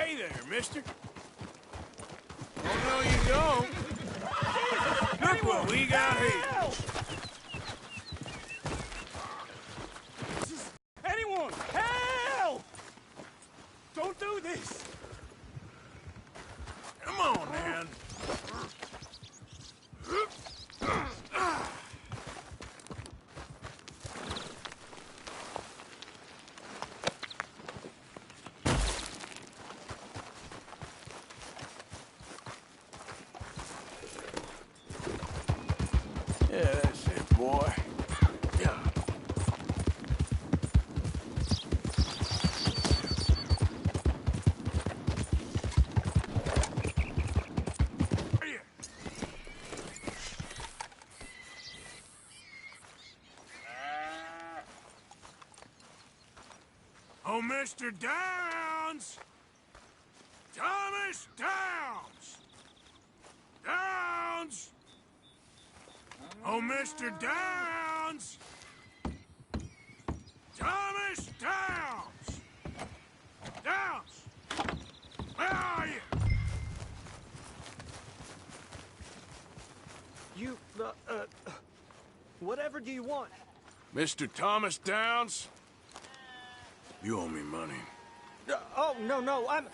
Hey there, mister. Oh, no, you don't. Look what we got here. Anyone, help! Don't do this. Come on, man. Yeah, that's it, boy. Yeah. Oh, Mr. Downs! Thomas Downs! Downs! Oh, Mr. Downs! Thomas Downs! Downs! Where are you? Whatever do you want? Mr. Thomas Downs? You owe me money. Oh, no, I'm...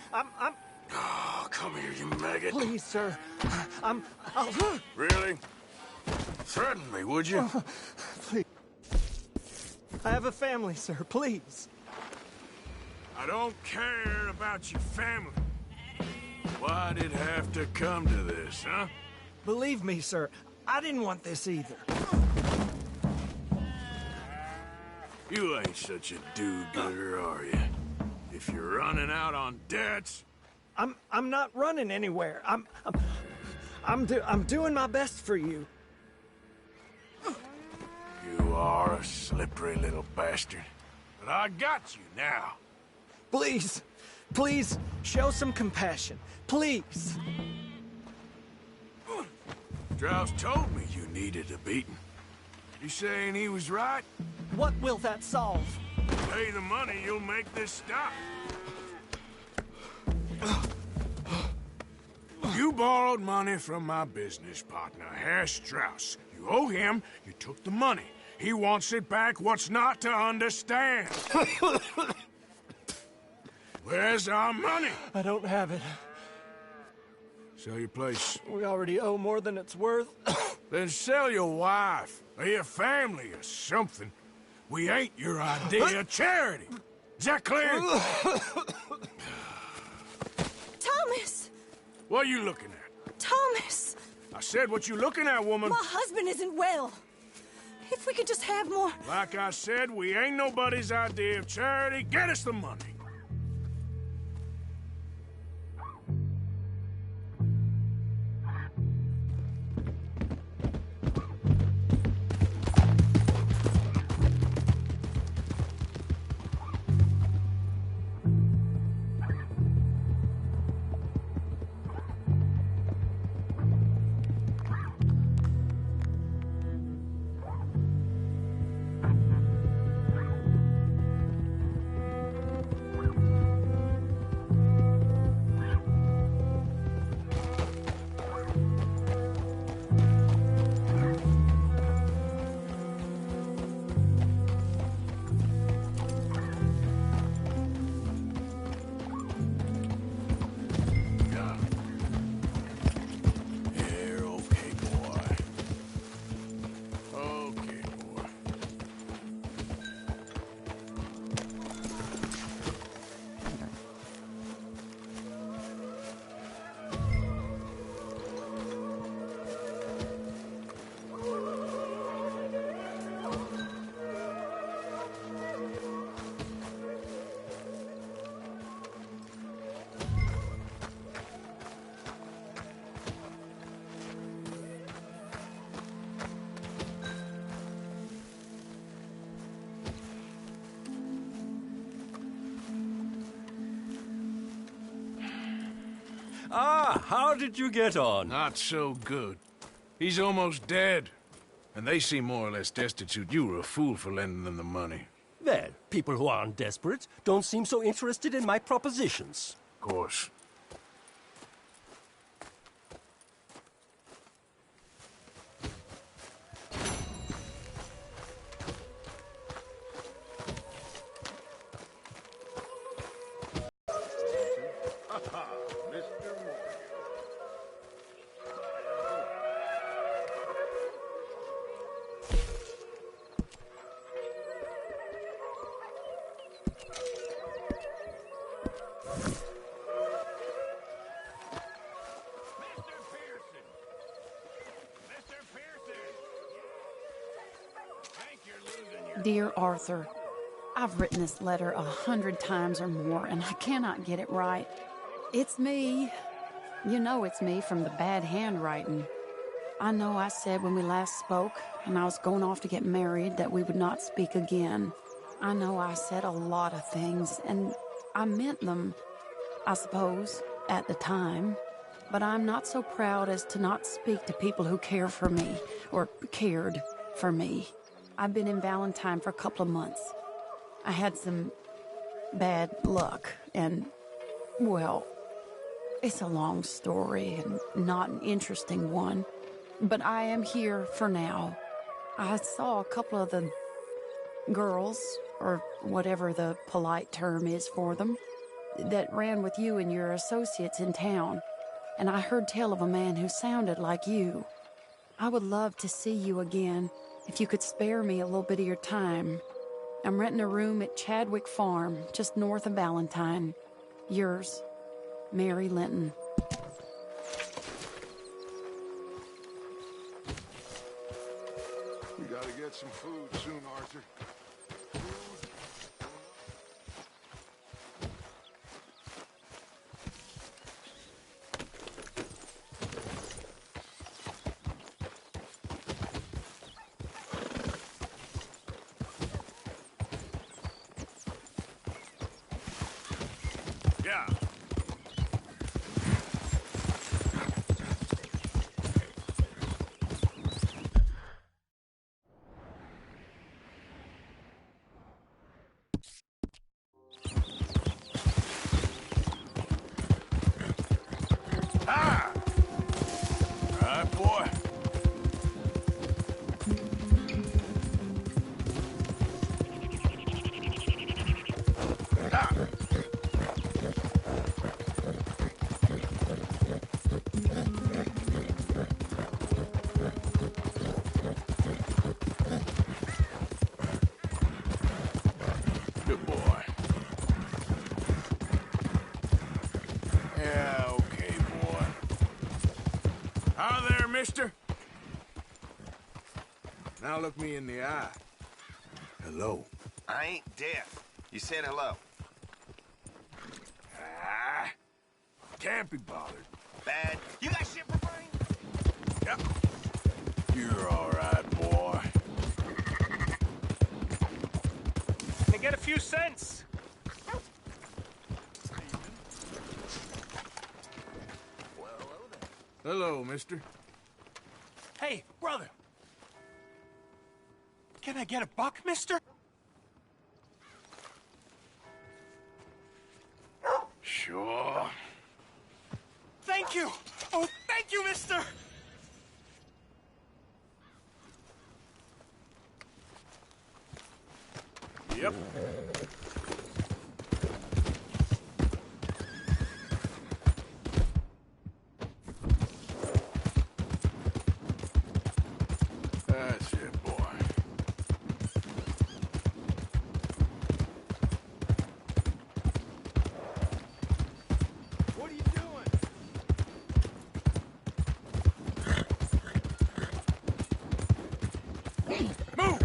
Oh, come here, you maggot. Please, sir. Really? Threaten me, would you? Please. I have a family, sir. Please. I don't care about your family. Why'd it have to come to this, huh? Believe me, sir. I didn't want this either. You ain't such a do-gooder, are you? If you're running out on debts... I'm not running anywhere. I'm doing my best for you. You are a slippery little bastard. But I got you now. Please, show some compassion. Please. Strauss told me you needed a beating. You saying he was right? What will that solve? Pay the money, you'll make this stop. You borrowed money from my business partner, Herr Strauss. You owe him, you took the money. He wants it back, what's not to understand? Where's our money? I don't have it. Sell your place. We already owe more than it's worth. Then sell your wife, or your family, or something. We ain't your idea of charity. Is that clear? Thomas! What are you looking at? Thomas! I said what you looking at, woman. My husband isn't well. If we could just have more... Like I said, we ain't nobody's idea of charity. Get us the money. Ah, how did you get on? Not so good. He's almost dead. And they seem more or less destitute. You were a fool for lending them the money. Well, people who aren't desperate don't seem so interested in my propositions. course. Dear Arthur, I've written this letter 100 times or more, and I cannot get it right. It's me. You know it's me from the bad handwriting. I know I said when we last spoke, and I was going off to get married, that we would not speak again. I know I said a lot of things, and I meant them, I suppose, at the time. But I'm not so proud as to not speak to people who care for me, or cared for me. I've been in Valentine for a couple of months. I had some bad luck, and, well, it's a long story and not an interesting one. But I am here for now. I saw a couple of the girls, or whatever the polite term is for them, that ran with you and your associates in town. And I heard tell of a man who sounded like you. I would love to see you again, if you could spare me a little bit of your time. I'm renting a room at Chadwick Farm, just north of Valentine. Yours, Mary Linton. We gotta get some food soon, Arthur. Yeah. Ah! All right, boy. Ah! Good boy. Yeah, okay, boy. Hi there, mister. Now look me in the eye. Hello. I ain't deaf. You said hello. Ah, can't be bothered. Bad. You got shit for brain? Yep. You're all right, boy. Can I get a few cents? Hello, mister. Hey, brother. Can I get a buck, mister? Sure. Thank you. Oh, thank you, mister. Yep. That's it, boy. What are you doing? Move!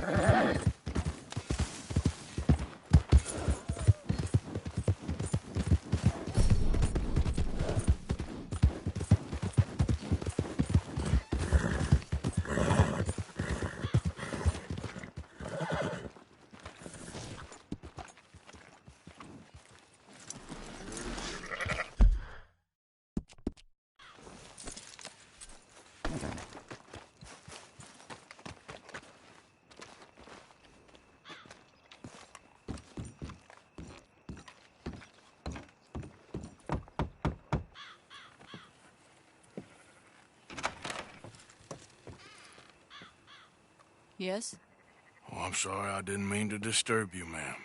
Yes? Oh, I'm sorry, I didn't mean to disturb you, ma'am.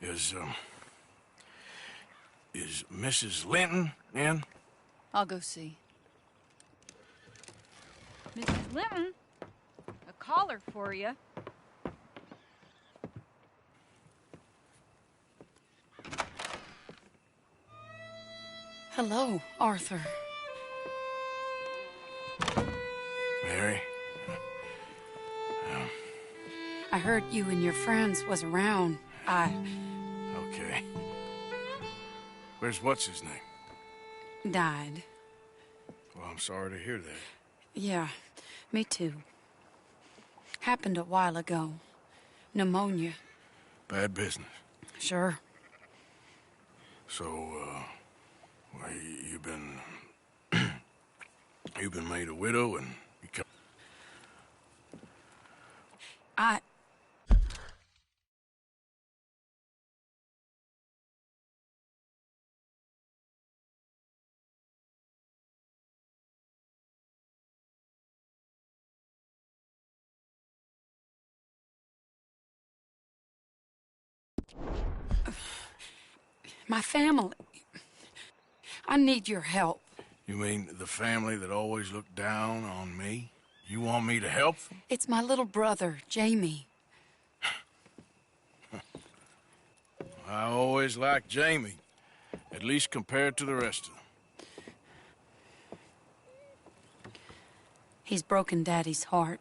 Is Mrs. Linton in? I'll go see. Mrs. Linton, a caller for you. Hello, Arthur. Mary? I heard you and your friends was around. Okay. Where's what's-his-name? Died. Well, I'm sorry to hear that. Yeah, me too. Happened a while ago. Pneumonia. Bad business. Sure. So, well, you've been made a widow and you come... My family. I need your help. You mean the family that always looked down on me? You want me to help them? It's my little brother, Jamie. I always liked Jamie, at least compared to the rest of them. He's broken Daddy's heart.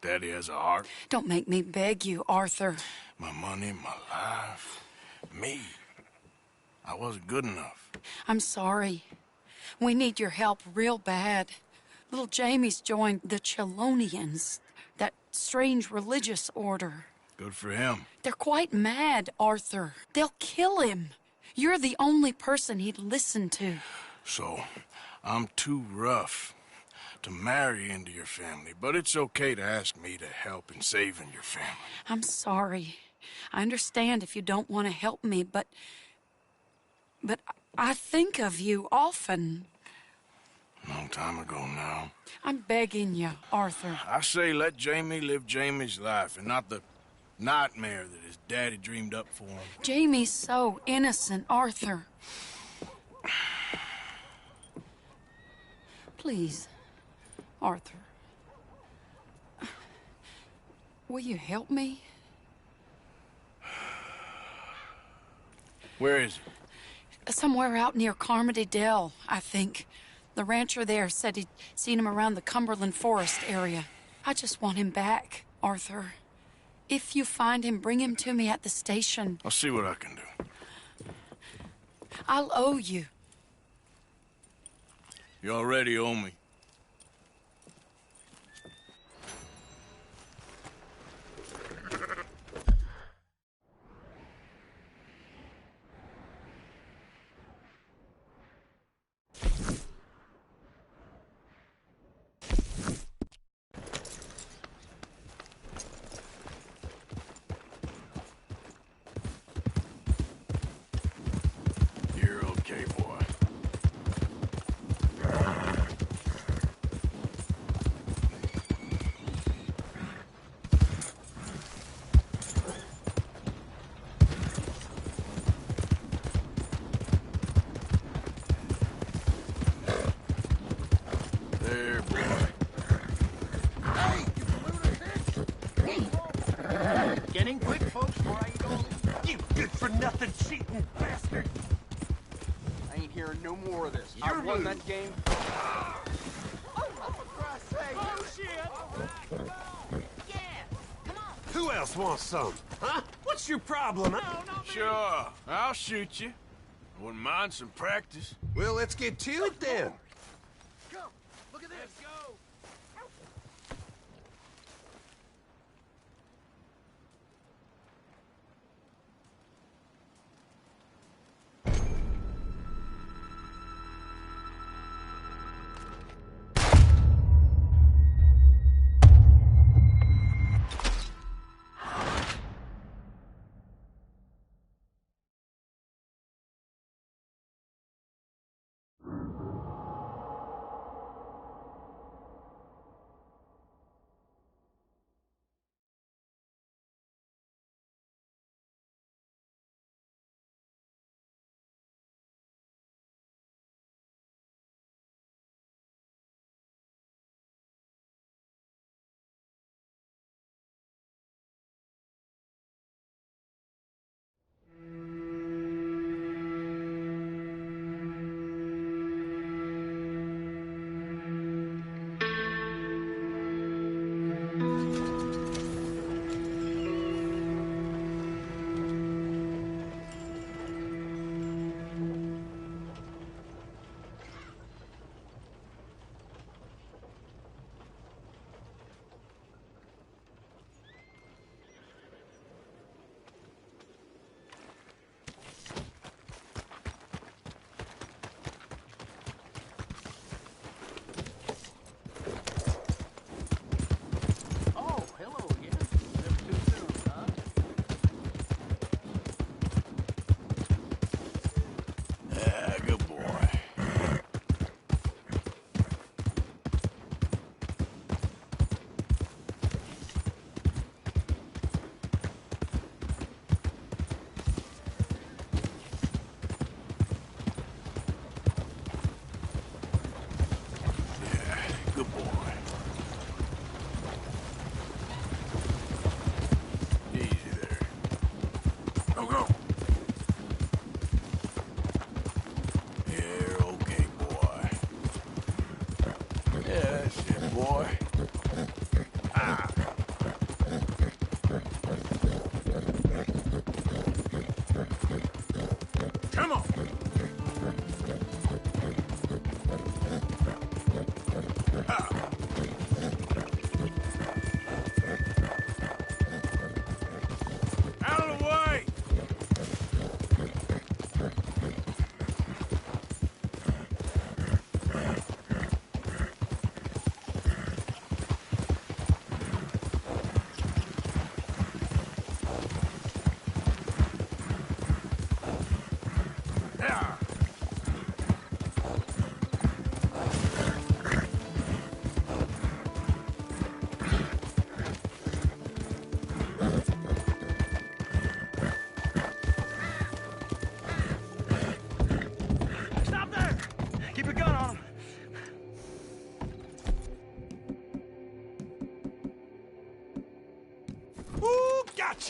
Daddy has a heart. Don't make me beg you, Arthur. My money, my life, me. I wasn't good enough. I'm sorry. We need your help real bad. Little Jamie's joined the Chelonians, that strange religious order. Good for him. They're quite mad, Arthur. They'll kill him. You're the only person he'd listen to. So, I'm too rough to marry into your family, but it's okay to ask me to help in saving your family. I'm sorry. I understand if you don't want to help me, but I think of you often. Long time ago now. I'm begging you, Arthur. I say let Jamie live Jamie's life and not the nightmare that his daddy dreamed up for him. Jamie's so innocent, Arthur. Please, Arthur. Will you help me? Where is he? Somewhere out near Carmody Dell, I think. The rancher there said he'd seen him around the Cumberland Forest area. I just want him back, Arthur. If you find him, bring him to me at the station. I'll see what I can do. I'll owe you. You already owe me. You're okay, boy. There, boy. Hey, you lunatic! Get in quick, folks, before I eat all you good-for-nothing cheating bastard! I ain't hearing no more of this. I won that game. Oh, for Christ's sake! Oh, shit! Yeah, come on. Who else wants some? Huh? What's your problem? Sure, I'll shoot you. I wouldn't mind some practice. Well, let's get to it then. Come, look at this. Let's go.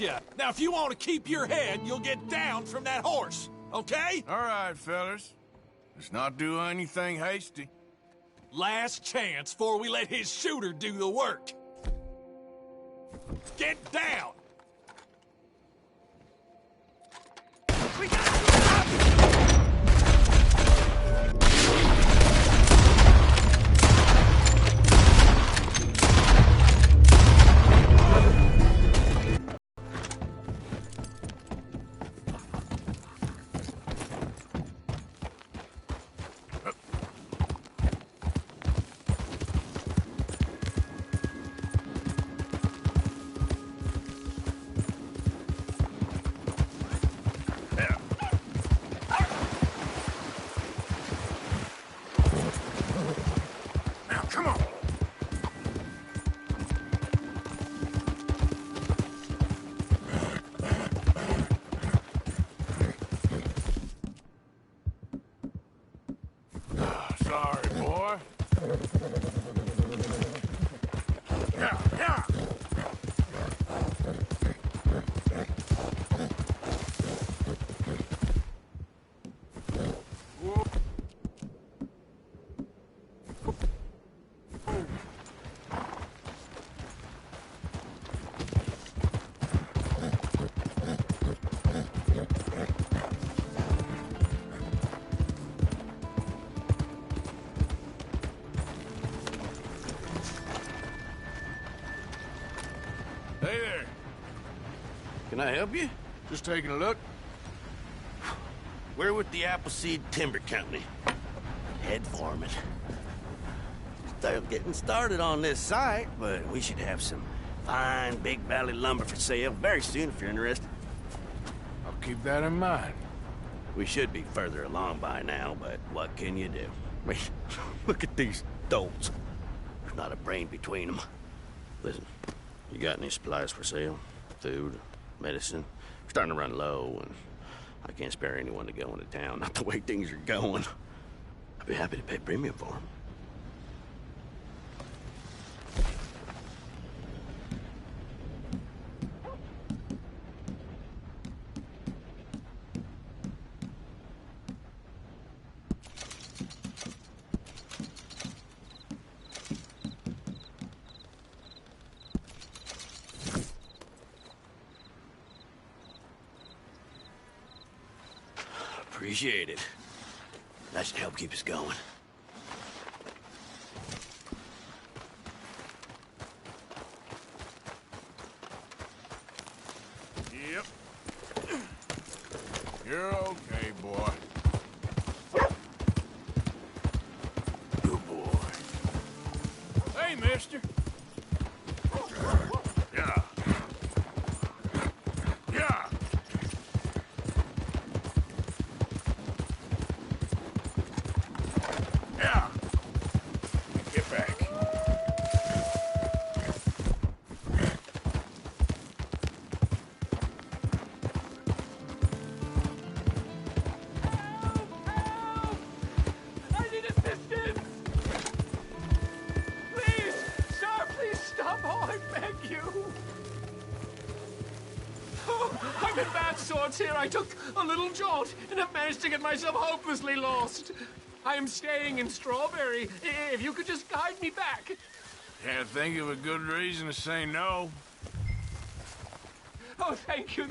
gotcha! Now, if you want to keep your head, you'll get down from that horse, okay? All right, fellas. Let's not do anything hasty. Last chance before we let his shooter do the work. Get down! We got Sorry, boy. Yeah. Hey there. Can I help you? Just taking a look. We're with the Appleseed Timber Company. Head foreman. Still getting started on this site, but we should have some fine Big Valley lumber for sale very soon if you're interested. I'll keep that in mind. We should be further along by now, but what can you do? I mean, look at these dolts. There's not a brain between them. Listen, you got any supplies for sale? Food, medicine? We're starting to run low, and I can't spare anyone to go into town, not the way things are going. I'd be happy to pay premium for them. Appreciate it. That should help keep us going. Yep. You're okay, boy. Good boy. Hey, mister. Yeah. Yeah. Yeah. Get back. I need assistance! Please! Sir, please stop! Oh, I beg you! Oh, I'm in bad sorts here. I took a little jaunt and have managed to get myself hopelessly lost. I am staying in Strawberry. If you could just guide me back. Can't think of a good reason to say no. Oh, thank you,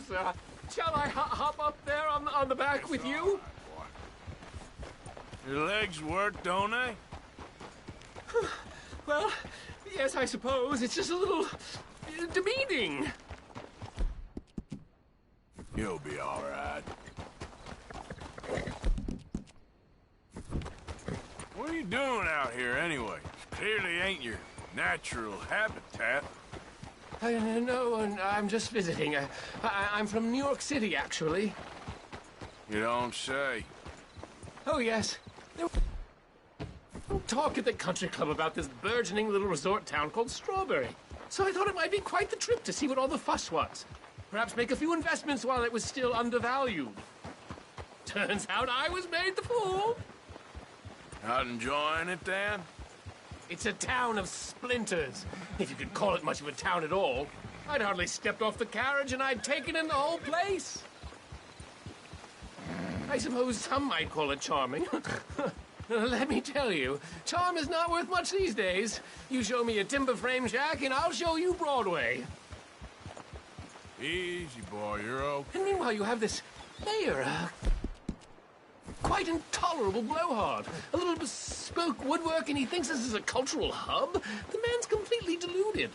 sir. Shall I hop up there on the back with you? Your legs work, don't they? Well, yes, I suppose. It's just a little demeaning. You'll be all right. What are you doing out here anyway? Clearly ain't your natural habitat. No, I'm just visiting. I'm from New York City, actually. You don't say. Oh, yes. There was talk at the country club about this burgeoning little resort town called Strawberry. So I thought it might be quite the trip to see what all the fuss was. Perhaps make a few investments while it was still undervalued. Turns out I was made the fool. Not enjoying it, then? It's a town of splinters, if you could call it much of a town at all. I'd hardly stepped off the carriage and I'd taken in the whole place. I suppose some might call it charming. Let me tell you, charm is not worth much these days. You show me a timber frame shack and I'll show you Broadway. Easy, boy, you're okay. And meanwhile, you have this mayor, quite intolerable blowhard. A little bespoke woodwork, and he thinks this is a cultural hub? The man's completely deluded.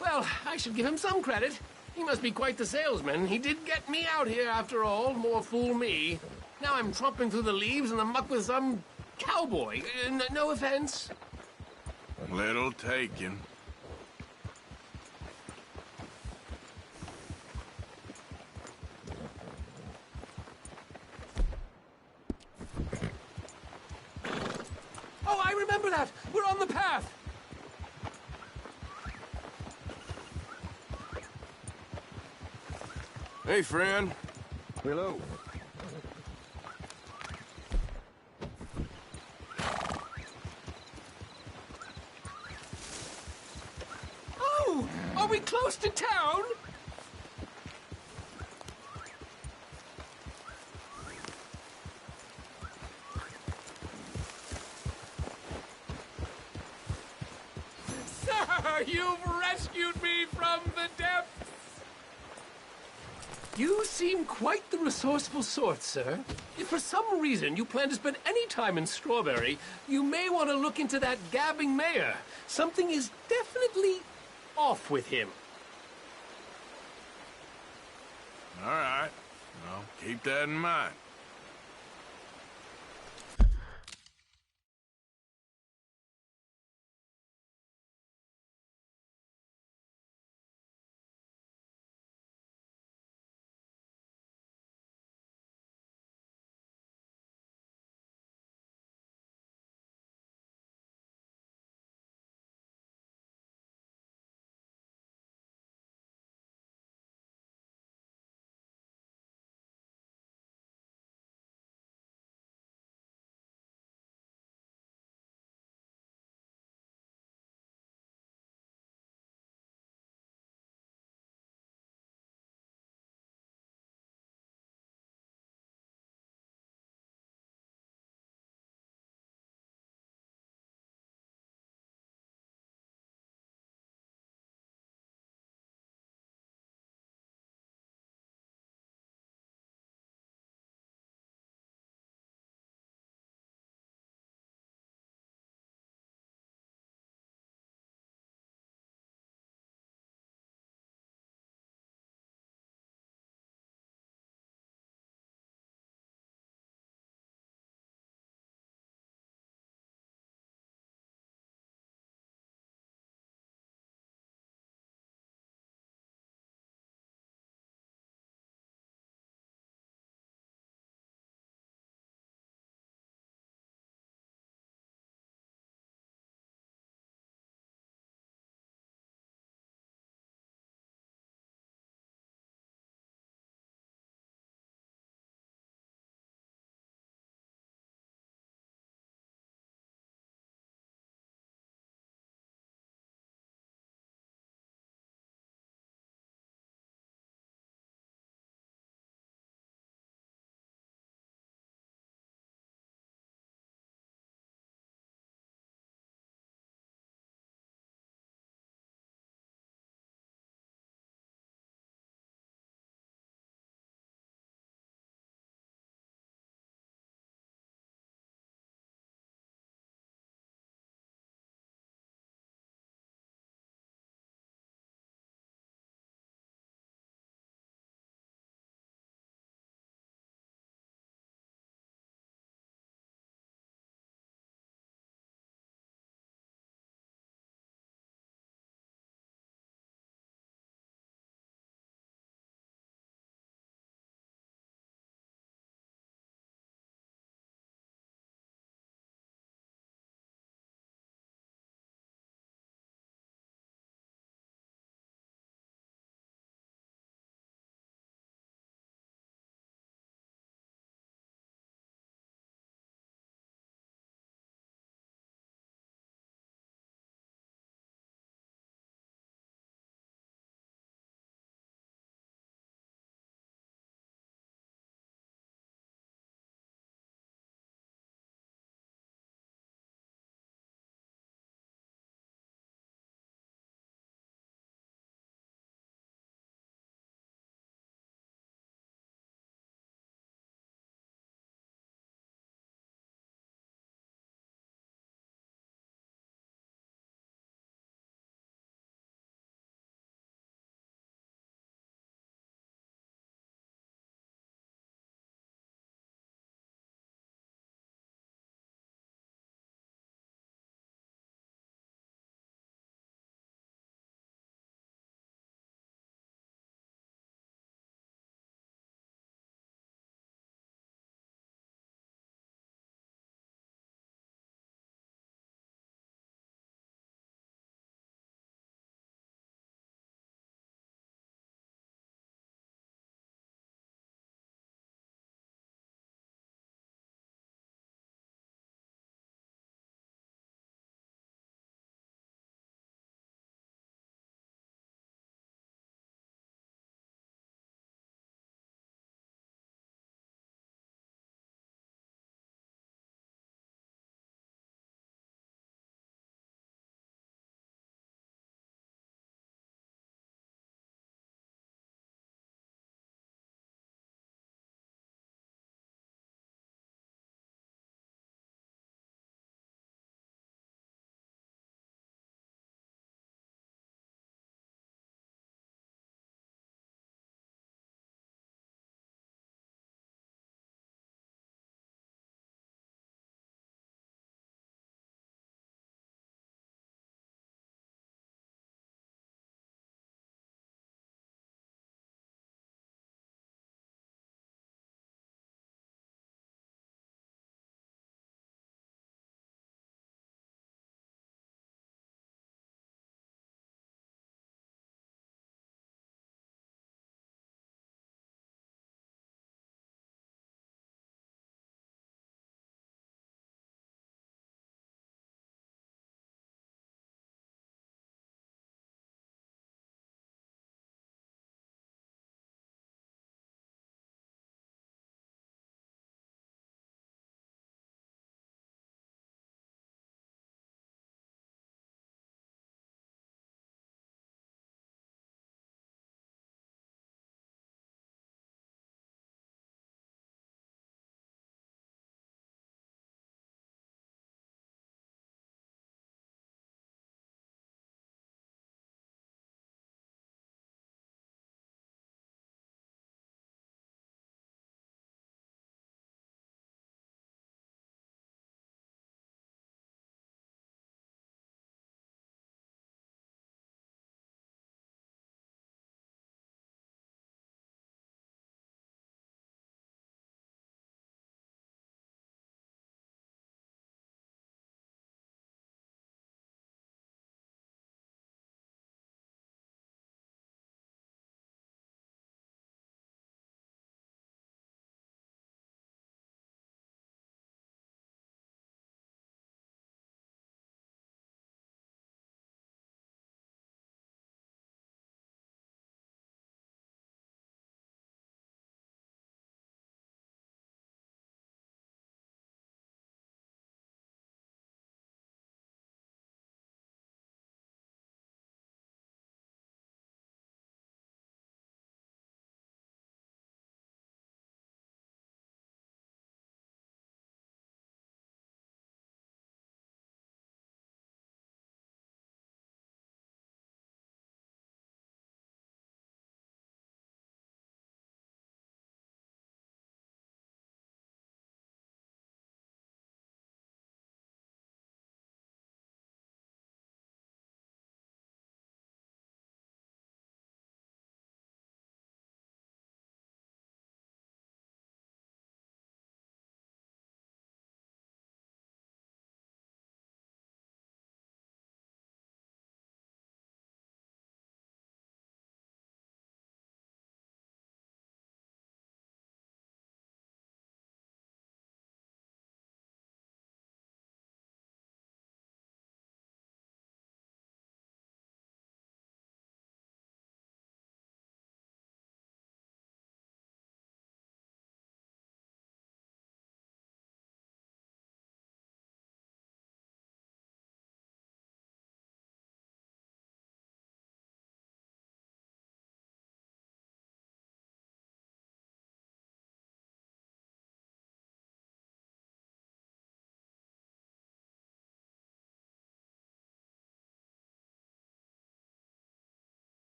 Well, I should give him some credit. He must be quite the salesman. He did get me out here, after all. More fool me. Now I'm tromping through the leaves in the muck with some cowboy. No offense. Little taken. Oh, I remember that! We're on the path! Hey, friend. Hello. Oh! Are we close to town? Sir, you've rescued me from the depths! You seem quite the resourceful sort, sir. If for some reason you plan to spend any time in Strawberry, you may want to look into that gabbing mayor. Something is definitely off with him. All right. Well, keep that in mind.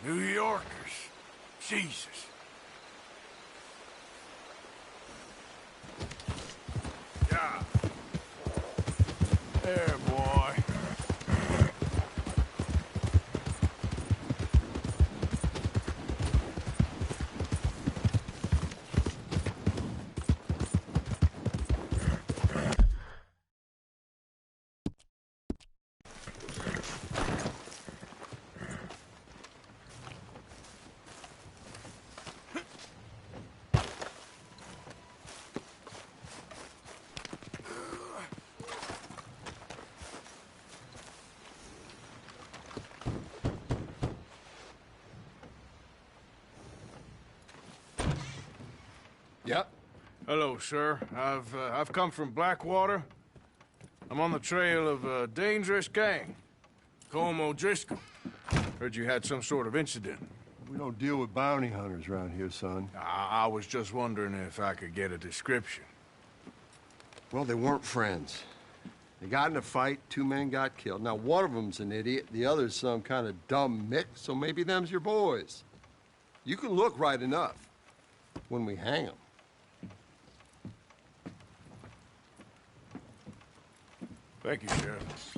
New Yorkers. Jesus. Yeah. There, boy. Yep. Hello, sir. I've come from Blackwater. I'm on the trail of a dangerous gang. Colm O'Driscoll. Heard you had some sort of incident. We don't deal with bounty hunters around here, son. I was just wondering if I could get a description. Well, they weren't friends. They got in a fight, 2 men got killed. Now, one of them's an idiot, the other's some kind of dumb mick, so maybe them's your boys. You can look right enough when we hang them. Thank you, Sheriff.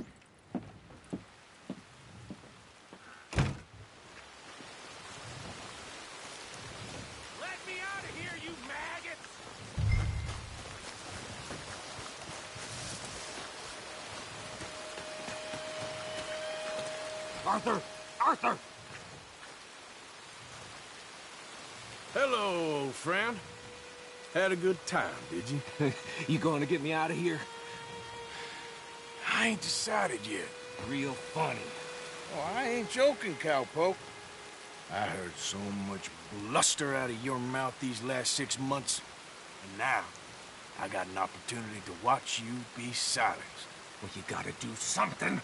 Let me out of here, you maggots! Arthur! Arthur! Hello, old friend. Had a good time, did you? You going to get me out of here? I ain't decided yet. Real funny. Oh, I ain't joking, cowpoke. I heard so much bluster out of your mouth these last 6 months. And now, I got an opportunity to watch you be silenced. Well, you gotta do something.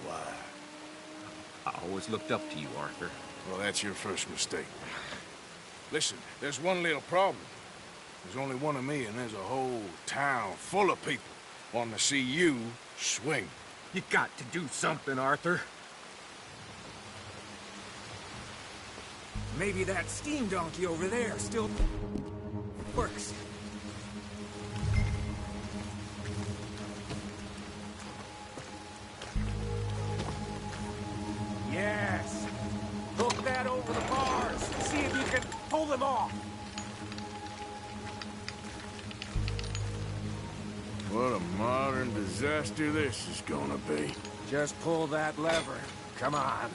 Why? I always looked up to you, Arthur. Well, that's your first mistake. Listen, there's one little problem. There's only one of me, and there's a whole town full of people wanting to see you swing. You got to do something, Arthur. Maybe that steam donkey over there still works. Yes. Hook that over the bars. See if you can pull them off. What a modern disaster this is gonna be. Just pull that lever. Come on.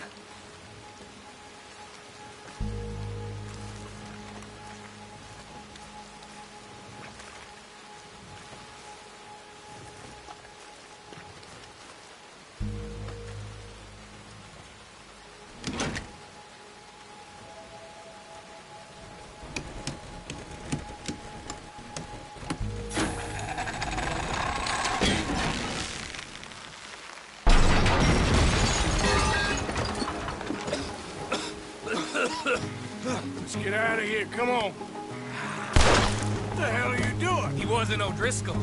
Let's get out of here, come on. What the hell are you doing? He wasn't O'Driscoll.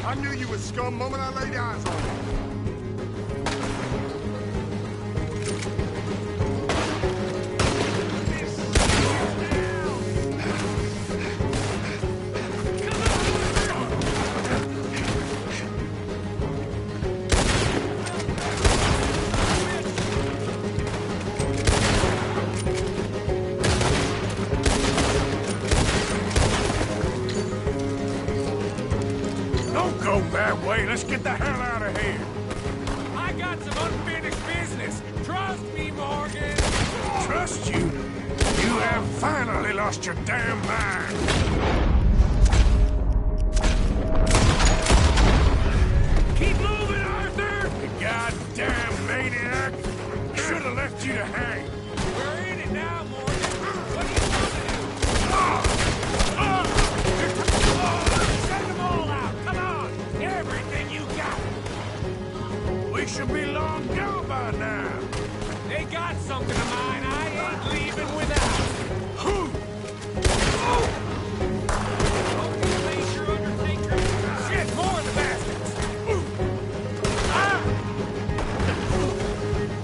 I knew you was scum the moment I laid eyes on you. Don't go that way. Let's get the hell out of here. I got some unfinished business. Trust me, Morgan. Trust you? You have finally lost your damn mind. Keep moving, Arthur! You goddamn maniac! Should have left you to hang. We're in it now, Morgan. What do you want to do? Send them all out. Come on. Everything you got. We should be long gone by now. They got something of mine. I ain't leaving without. Place your undertaker. Shit, more of the bastards.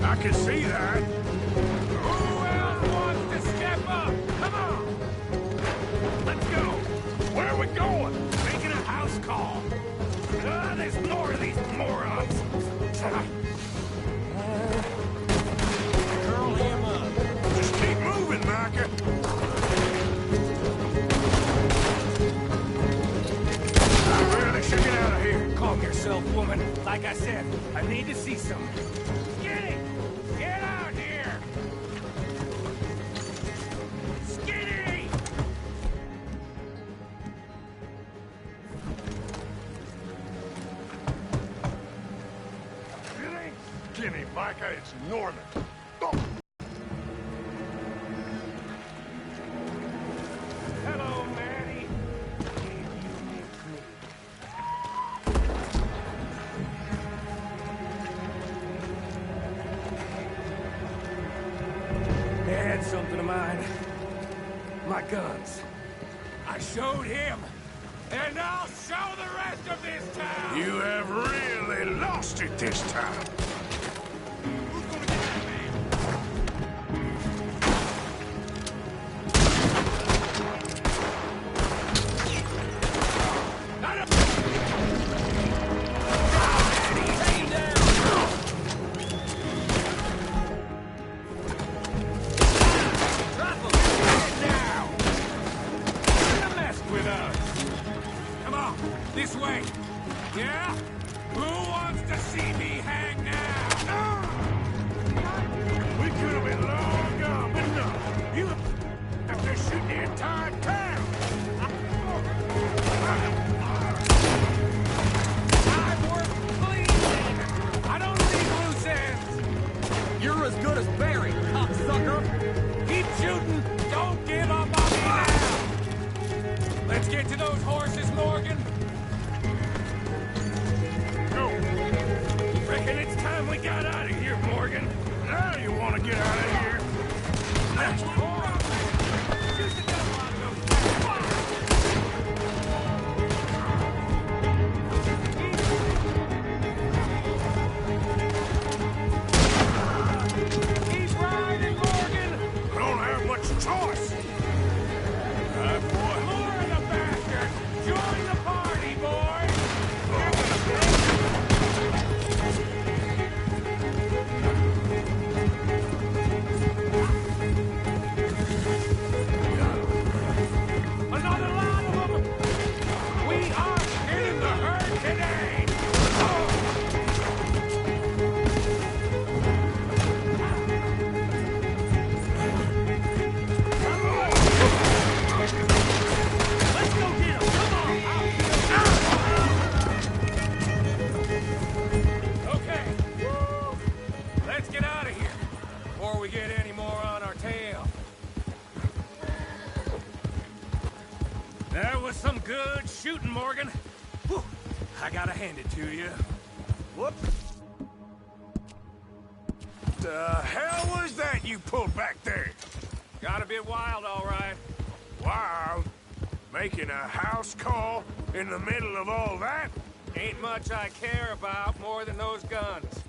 I can see that. Who else wants to step up? Come on. Let's go. Where are we going? Making a house call. There's more of these morons. Curl him up. Just keep moving, Micah. I really should get out of here. Calm yourself, woman. Like I said, I need to see some. Skinny! Get out here! Skinny! It ain't Skinny, Micah. It's Norman. Oh. Hello, Maddie. Can you make me? They had something of mine. My guns. I showed him, and I'll show the rest of this town! You have really lost it this time. Who's gonna get that man? This way. Yeah? Who wants to see me hang now? We could have been long gone, but no. You have to shoot the entire town. I work clean. I don't leave loose ends. You're as good as Barry, cocksucker. Keep shooting. Don't give up on me now. Let's get to those horses, Morgan. Reckon it's time we got out of here, Morgan. Now you want to get out of here. Let's go. Shoot the devil out of them. Keep riding, Morgan. I don't have much choice. Boy. More of the bastards. Join the party, boys. Another lot of them! We are in the herd today! Let's go get them! Come on! Okay. Let's get out of here before we get any more on our tail. That was some good shooting, Morgan. Whew. I gotta hand it to you. Whoop. The hell was that you pulled back there? Got a bit wild, all right. Wild? Making a house call in the middle of all that? Ain't much I care about more than those guns.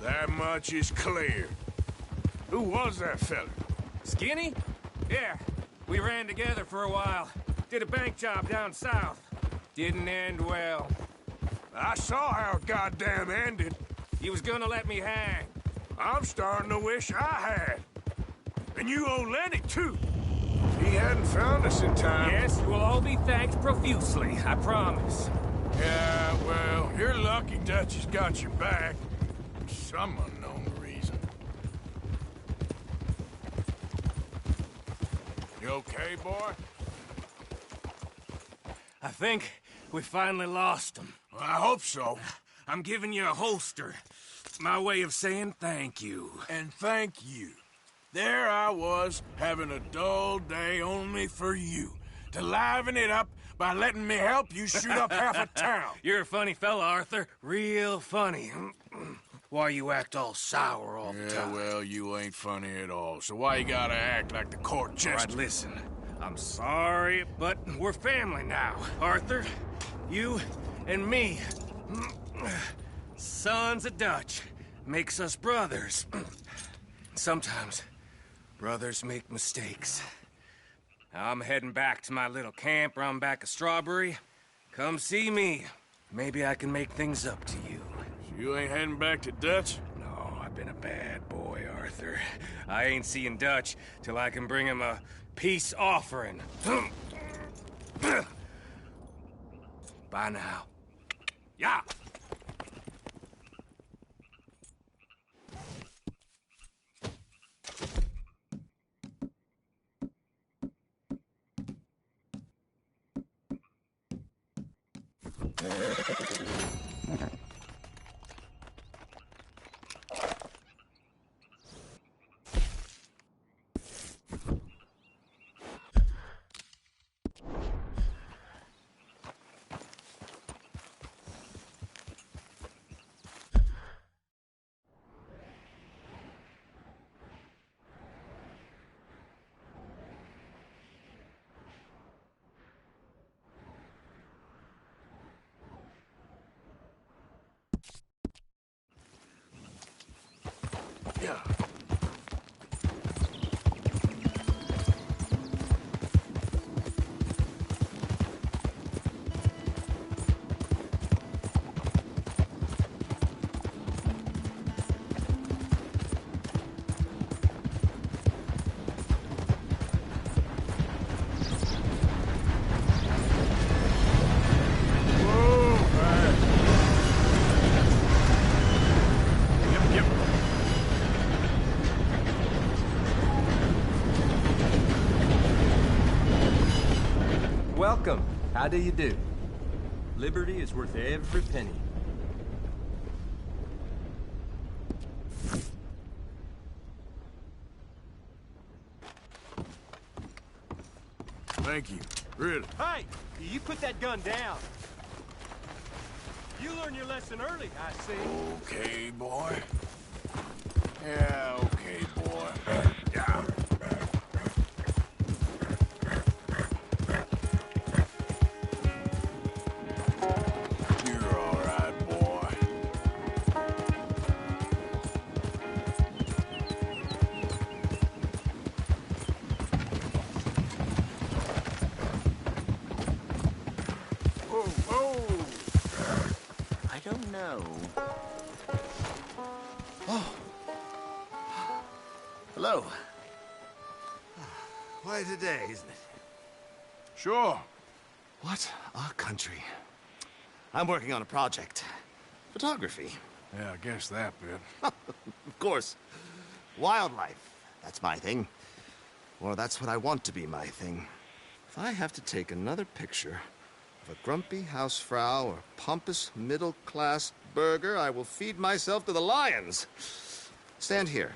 That much is clear. Who was that fella? Skinny? Yeah, we ran together for a while. Did a bank job down south. Didn't end well. I saw how it goddamn ended. He was gonna let me hang. I'm starting to wish I had. And you owe Lenny, too. He hadn't found us in time. Yes, you will all be thanked profusely, I promise. Yeah, well, you're lucky Dutch has got your back. For some unknown reason. You okay, boy? I think we finally lost him. Well, I hope so. I'm giving you a holster. It's my way of saying thank you. And thank you. There I was, having a dull day only for you. To liven it up by letting me help you shoot up half a town. You're a funny fella, Arthur. Real funny. Why you act all sour all the time? Yeah, well, you ain't funny at all. So why you gotta act like the court jester? All right, listen. I'm sorry, but we're family now, Arthur. You and me. Sons of Dutch. makes us brothers. Sometimes, brothers make mistakes. I'm heading back to my little camp around back of Strawberry. Come see me. Maybe I can make things up to you. You ain't heading back to Dutch? No, I've been a bad boy, Arthur. I ain't seeing Dutch till I can bring him a peace offering. Bye now. Yeah. Yeah. Welcome. How do you do? Liberty is worth every penny. Thank you. Really. Hey! You put that gun down. You learned your lesson early, I see. Okay, boy. Yeah, okay, boy. Yeah. You're all right, boy. Whoa, whoa! I don't know. Oh. Hello. Why today, isn't it? Sure. What a country. I'm working on a project. Photography. Yeah, I guess that bit. Of course. Wildlife. That's my thing. Or that's what I want to be my thing. If I have to take another picture of a grumpy housefrau or pompous middle-class burger, I will feed myself to the lions. Stand here.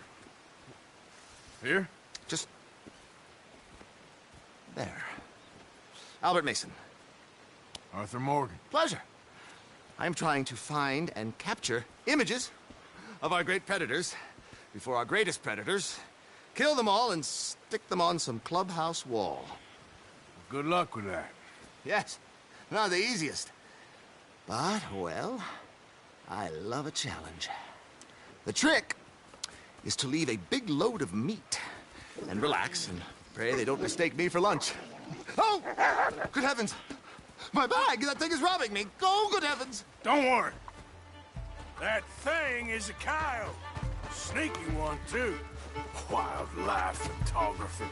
Here? Just... there. Albert Mason. Arthur Morgan. Pleasure. I'm trying to find and capture images of our great predators before our greatest predators kill them all and stick them on some clubhouse wall. Good luck with that. Yes, not the easiest. But, well, I love a challenge. The trick is to leave a big load of meat and relax and pray they don't mistake me for lunch. Oh! Good heavens! My bag! That thing is robbing me! Oh, good heavens! Don't worry. That thing is a coyote. Sneaky one, too. Wildlife photography.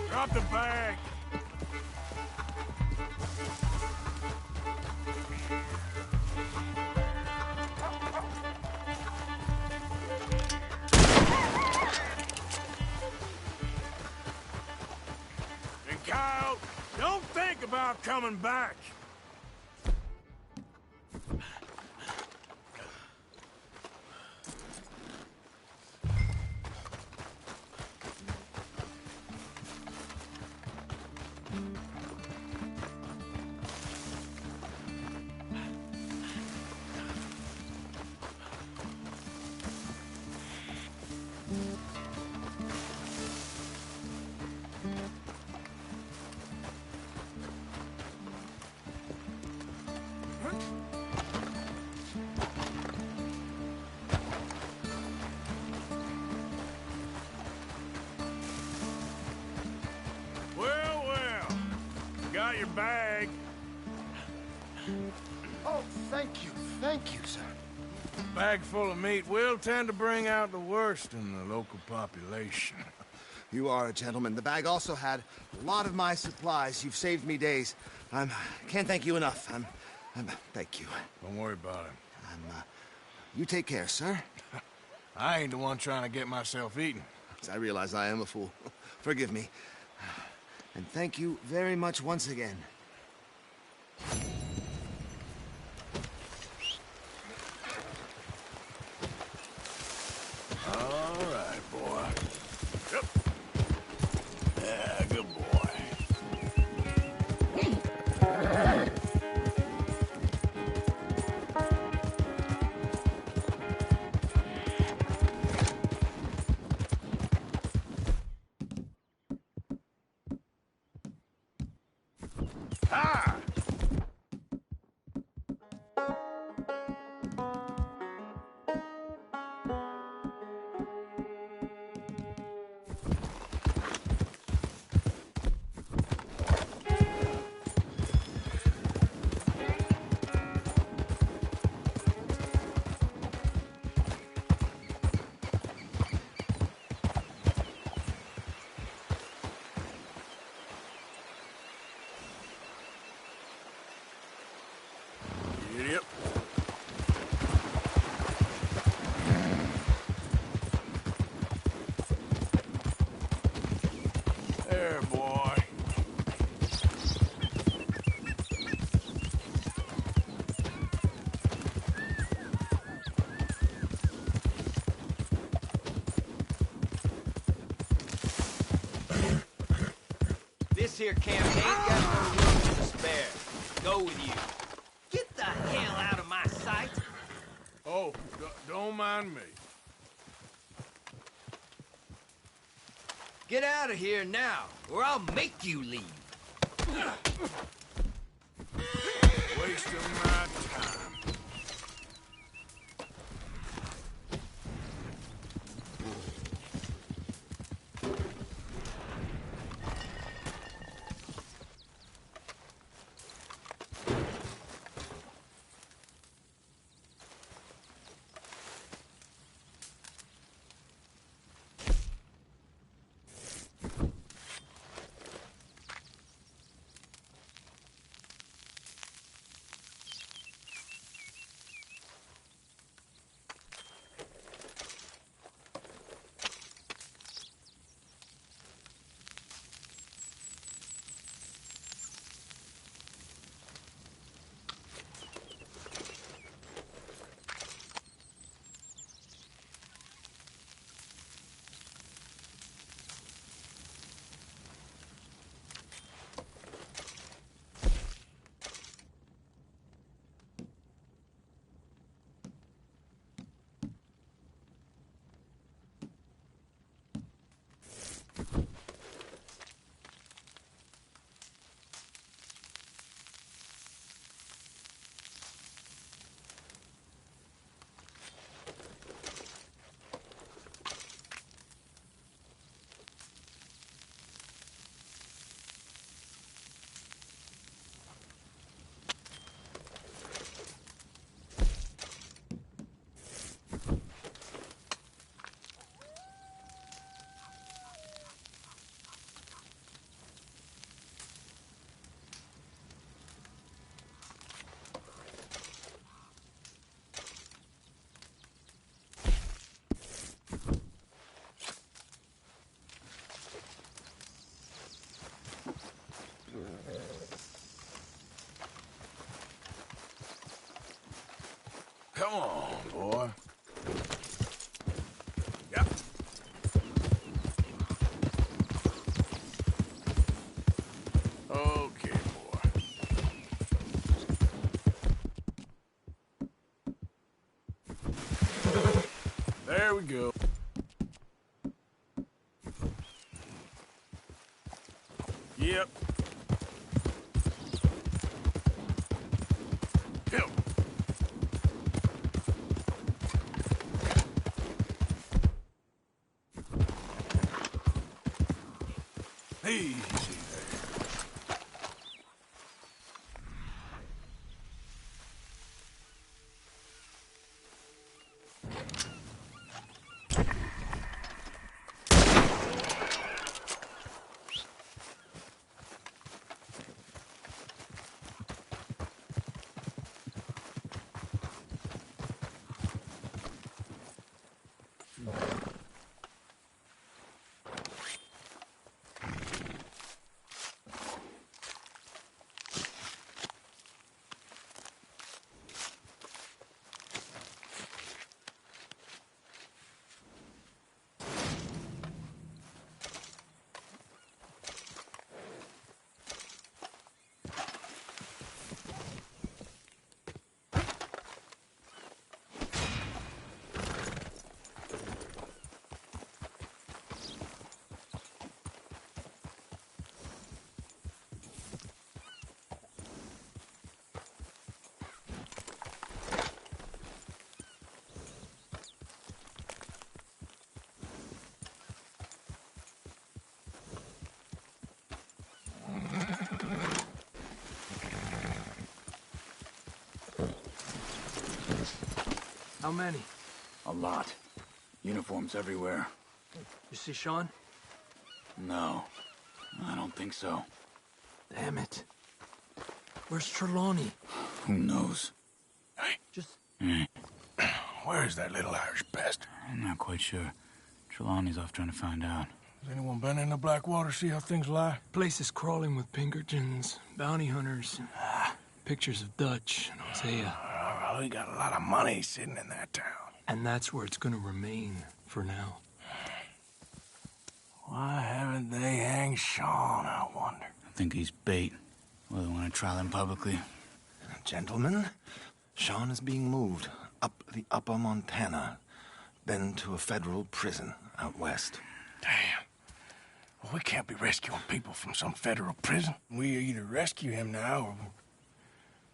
Drop the bag. And Kyle, don't think about coming back. bag. Oh, thank you, sir. A bag full of meat will tend to bring out the worst in the local population. You are a gentleman. The bag also had a lot of my supplies. You've saved me days. Can't thank you enough. Thank you. Don't worry about it. You take care, sir. I ain't the one trying to get myself eaten. I realize I am a fool. Forgive me. And thank you very much once again. All right, boy. Yep. Yeah, good boy. Ah! Idiot. There, boy. This here camp ain't got no room to spare. Go with you. Get the hell out of my sight! Oh, don't mind me. Get out of here now, or I'll make you leave. Wasting my time. Come on, boy. Yep. Okay, boy. There we go. Yep. Help. Easy there. How many? A lot. Uniforms everywhere. You see Sean? No, I don't think so. Damn it. Where's Trelawney? Who knows? Hey. Just... Where's that little Irish bastard? I'm not quite sure. Trelawney's off trying to find out. Has anyone been in the Blackwater, see how things lie? Place is crawling with Pinkertons, bounty hunters, pictures of Dutch and Hosea. We got a lot of money sitting in that town. And that's where it's gonna remain for now. Why haven't they hanged Sean, I wonder? I think he's bait. Well, they want to trial him publicly. Gentlemen, Sean is being moved up the upper Montana, then to a federal prison out west. Damn. Well, we can't be rescuing people from some federal prison. We either rescue him now or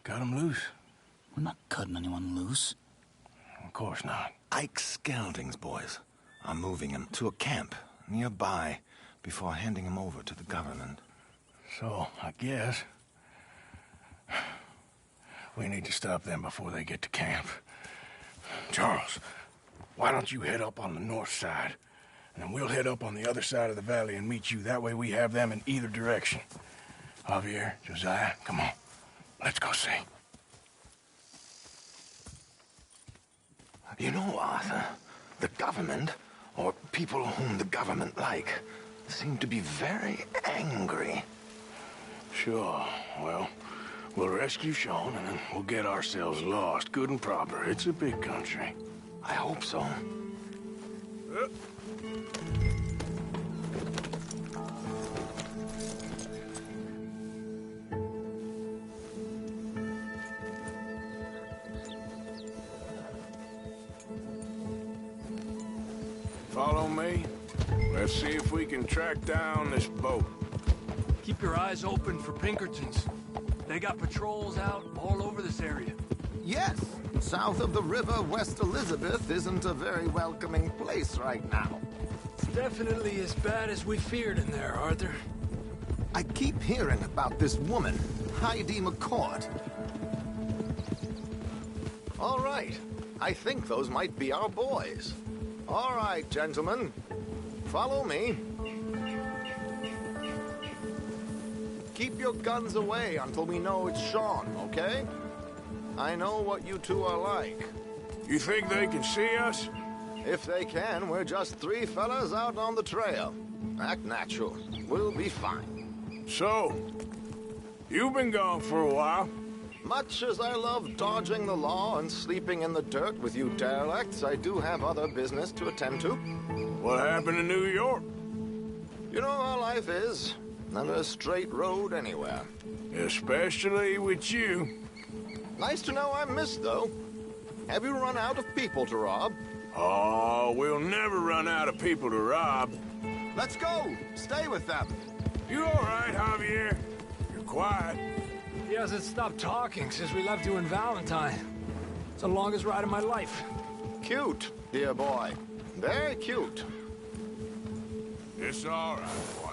cut him loose. We're not cutting anyone loose. Of course not. Ike Skelding's boys are moving him to a camp nearby before handing him over to the government. So, I guess we need to stop them before they get to camp. Charles, why don't you head up on the north side, and then we'll head up on the other side of the valley and meet you. That way we have them in either direction. Javier, Josiah, come on. Let's go see. You know, Arthur, the government, or people whom the government like, seem to be very angry. Sure. Well, we'll rescue Sean, and then we'll get ourselves lost, good and proper. It's a big country. I hope so. Follow me. Let's see if we can track down this boat. Keep your eyes open for Pinkertons. They got patrols out all over this area. Yes, south of the river, West Elizabeth isn't a very welcoming place right now. It's definitely as bad as we feared in there, Arthur. I keep hearing about this woman, Heidi McCourt. All right, I think those might be our boys. All right, gentlemen, follow me. Keep your guns away until we know it's Sean, okay? I know what you two are like. You think they can see us? If they can, we're just three fellas out on the trail. Act natural. We'll be fine. So, you've been gone for a while. Much as I love dodging the law and sleeping in the dirt with you derelicts, I do have other business to attend to. What happened in New York? You know how life is. Never a straight road anywhere. Especially with you. Nice to know I'm missed, though. Have you run out of people to rob? Oh, we'll never run out of people to rob. Let's go! Stay with them! You all right, Javier? You're quiet. He hasn't stopped talking since we left you in Valentine. It's the longest ride of my life. Cute, dear boy. Very cute. It's all right, boy.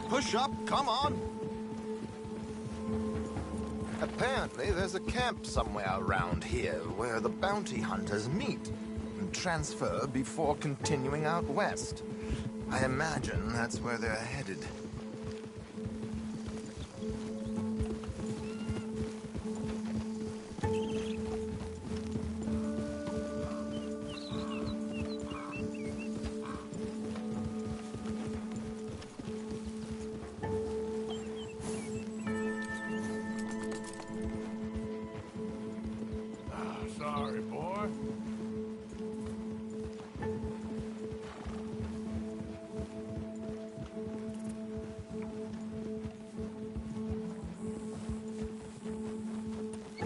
Push up, come on! Apparently, there's a camp somewhere around here where the bounty hunters meet and transfer before continuing out west. I imagine that's where they're headed. sorry, boy.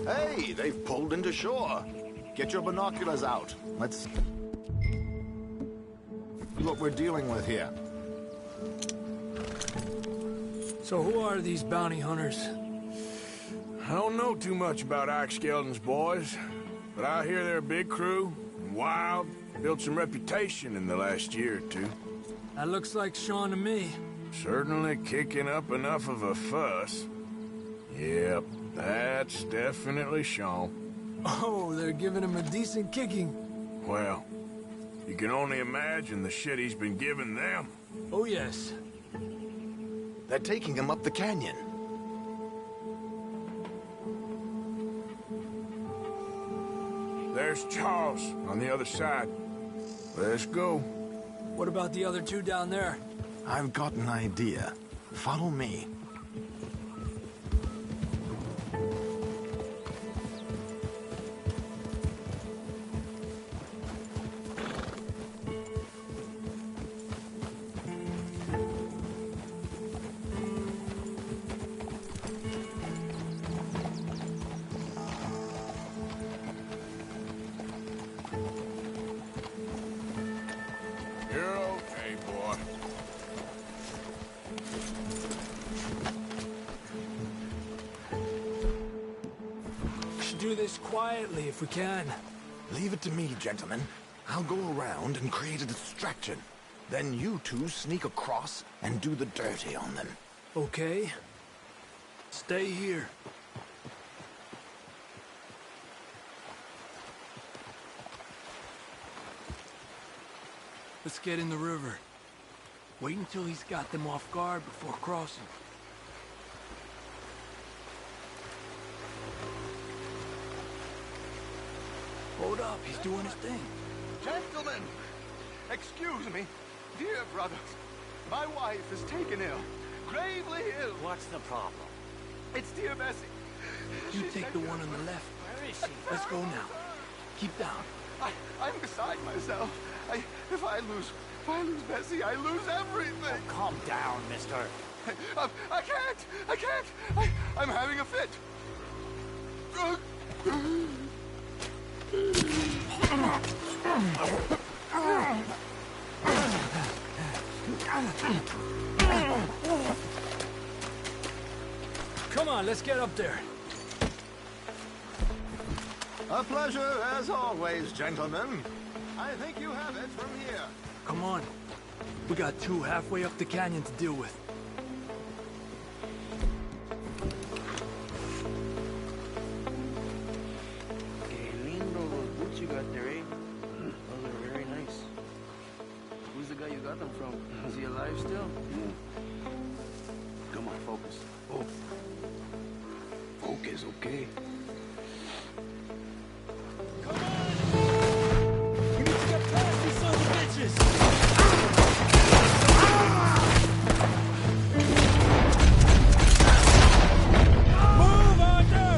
Hey, they've pulled into shore. Get your binoculars out. Let's see what we're dealing with here. So who are these bounty hunters? I don't know too much about Ike Skeldon's boys, but I hear they're a big crew, and wild, built some reputation in the last year or two. That looks like Sean to me. Certainly kicking up enough of a fuss. Yep, that's definitely Sean. Oh, they're giving him a decent kicking. Well, you can only imagine the shit he's been giving them. Oh, yes. They're taking him up the canyon. There's Charles on the other side. Let's go. What about the other two down there? I've got an idea. Follow me. You're okay, boy. We should do this quietly if we can. Leave it to me, gentlemen. I'll go around and create a distraction. Then you two sneak across and do the dirty on them. Okay. Stay here. Let's get in the river. Wait until he's got them off guard before crossing. Hold up, he's doing his thing. Gentlemen, excuse me. Dear brothers, my wife is taken ill. Gravely ill. What's the problem? It's dear Bessie. You take the one on the left. Where is she? Let's go now. Keep down. I'm beside myself. If I lose Bessie, I lose everything. Oh, calm down, mister. I can't. I'm having a fit. Come on, let's get up there. A pleasure, as always, gentlemen. I think you have it from here. Come on. We got two halfway up the canyon to deal with. Que lindo those boots you got there, eh? Those are very nice. Who's the guy you got them from? Is he alive still? Come on, focus. Oh. Focus, okay? We need to get past these sons of bitches! Move, Arthur!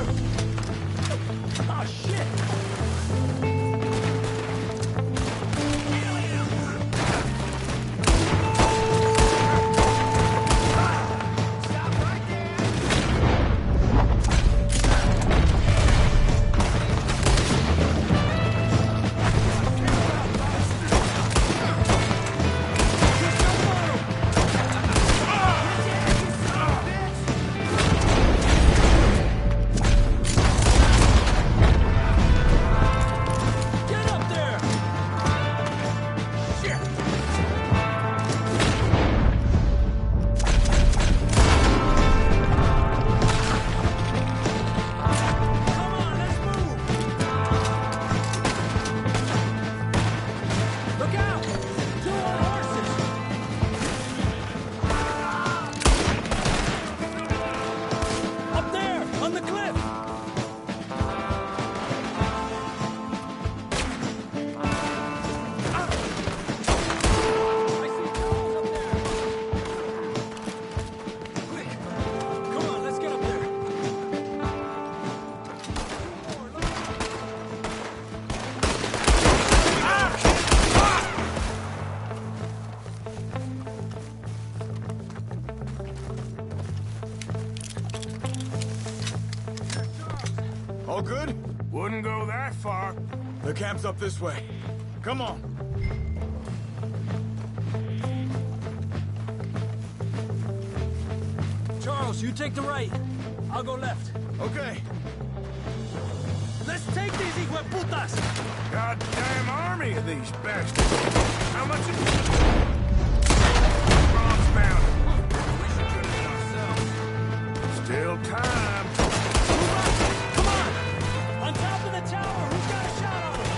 Oh, shit! good? Wouldn't go that far. The camp's up this way. Come on. Charles, you take the right. I'll go left. Okay. Let's take these hijueputas! Goddamn army of these bastards. How much is bronze bound? We should do it ourselves. Still time. Come on! On top of the tower, who's got a shot on him?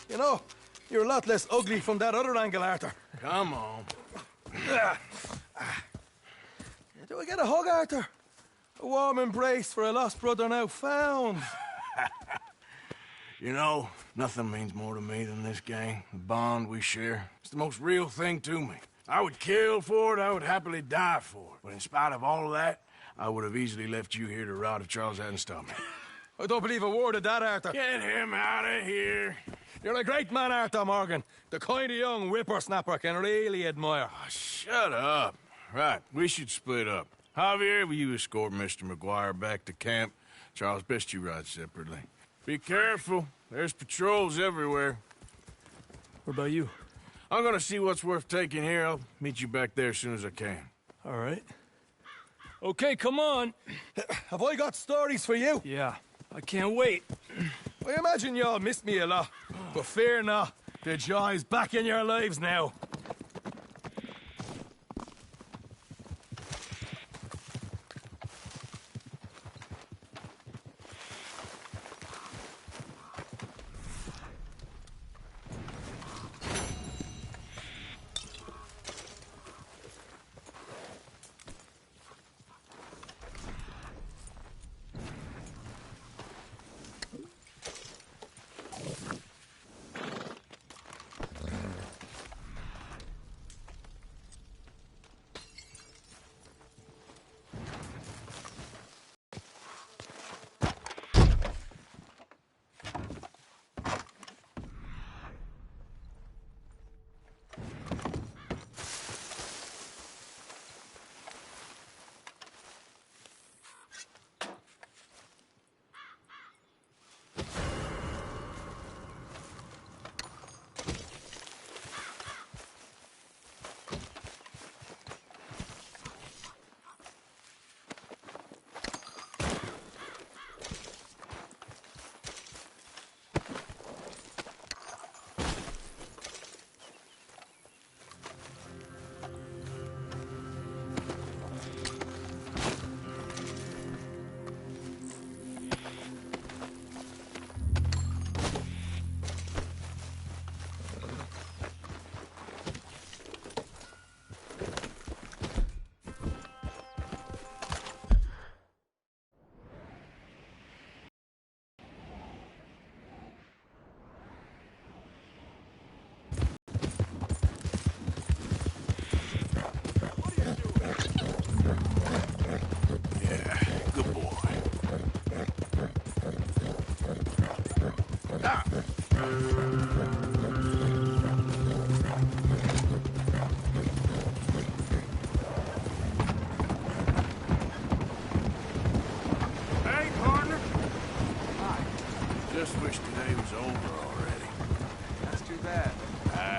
You know, you're a lot less ugly from that other angle, Arthur. Come on. Do I get a hug, Arthur? A warm embrace for a lost brother now found. You know, nothing means more to me than this gang, the bond we share. It's the most real thing to me. I would kill for it, I would happily die for it. But in spite of all of that, I would have easily left you here to rot if Charles hadn't stopped me. I don't believe a word of that, Arthur. Get him out of here. You're a great man, Arthur Morgan. The kind of young whippersnapper can really admire. Oh, shut up. Right, we should split up. Javier, will you escort Mr. McGuire back to camp? Charles, best you ride separately. Be careful. There's patrols everywhere. What about you? I'm gonna see what's worth taking here. I'll meet you back there as soon as I can. All right. Okay, come on. Have I got stories for you? Yeah, I can't wait. I imagine y'all missed me a lot, but fear not. The joy's back in your lives now.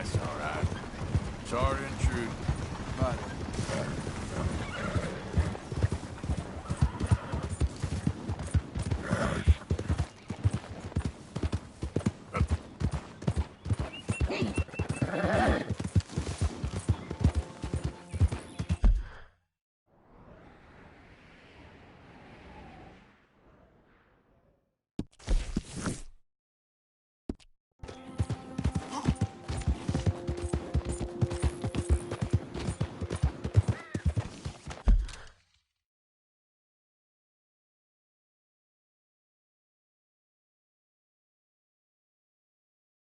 That's all right. Sorry and true. Bye.